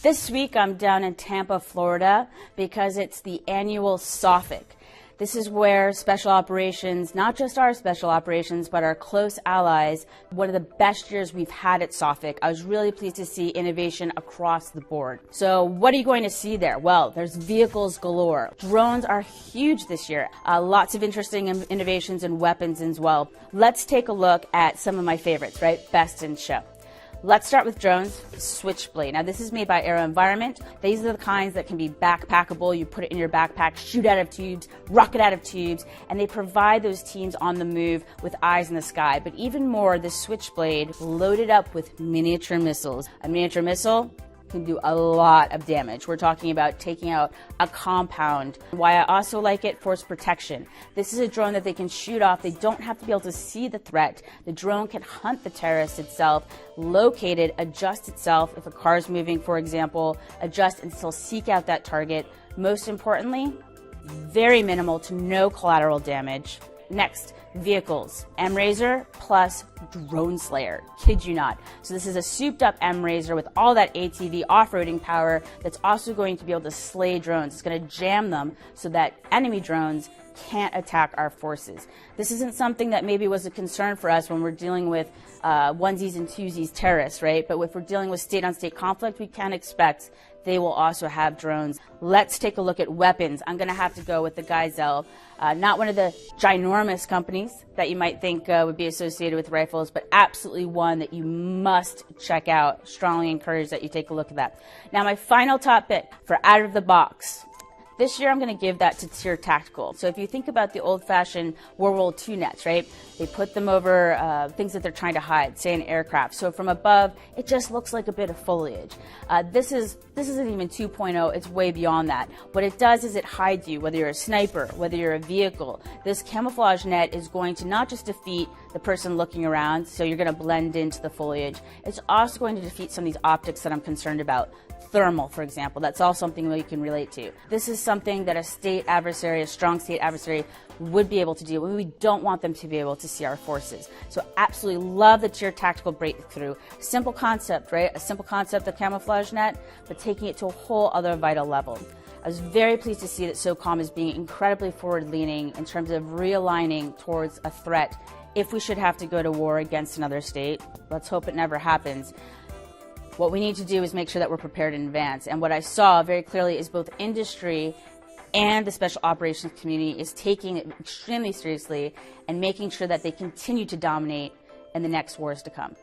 This week I'm down in Tampa, Florida, because it's the annual SOFIC. This is where special operations, not just our special operations, but our close allies, one of the best years we've had at SOFIC. I was really pleased to see innovation across the board. So what are you going to see there? Well, there's vehicles galore. Drones are huge this year. Lots of interesting innovations and weapons as well. Let's take a look at some of my favorites, right? Best in show. Let's start with drones, Switchblade. Now this is made by AeroVironment. These are the kinds that can be backpackable. You put it in your backpack, shoot out of tubes, rocket out of tubes, and they provide those teams on the move with eyes in the sky. But even more, the Switchblade loaded up with miniature missiles. A miniature missile can do a lot of damage. We're talking about taking out a compound. Why I also like it, force protection. This is a drone that they can shoot off. They don't have to be able to see the threat. The drone can hunt the terrorist itself, locate it, adjust itself. If a car is moving, for example, adjust and still seek out that target. Most importantly, very minimal to no collateral damage. Next, vehicles. M-Razor plus Drone Slayer. Kid you not. So this is a souped up M-Razor with all that ATV off-roading power that's also going to be able to slay drones. It's going to jam them so that enemy drones can't attack our forces. This isn't something that maybe was a concern for us when we're dealing with onesies and twosies terrorists, right? But if we're dealing with state-on-state conflict, we can expect they will also have drones. Let's take a look at weapons. I'm going to have to go with the Gazelle. Not one of the ginormous companies that you might think would be associated with rifles, but absolutely one that you must check out. Strongly encourage that you take a look at that. Now, my final top pick for out of the box. This year, I'm going to give that to Tier Tactical. So if you think about the old-fashioned World War II nets, right? They put them over things that they're trying to hide, say an aircraft. So from above, it just looks like a bit of foliage. This isn't even 2.0. It's way beyond that. What it does is it hides you, whether you're a sniper, whether you're a vehicle. This camouflage net is going to not just defeat the person looking around, so you're going to blend into the foliage. It's also going to defeat some of these optics that I'm concerned about. Thermal, for example, that's all something we can relate to. This is something that a state adversary, a strong state adversary, would be able to do. We don't want them to be able to see our forces. So absolutely love the Tier Tactical breakthrough. Simple concept, right? A simple concept of camouflage net, but taking it to a whole other vital level. I was very pleased to see that SOCOM is being incredibly forward-leaning in terms of realigning towards a threat if we should have to go to war against another state. Let's hope it never happens. What we need to do is make sure that we're prepared in advance. And what I saw very clearly is both industry and the special operations community is taking it extremely seriously and making sure that they continue to dominate in the next wars to come.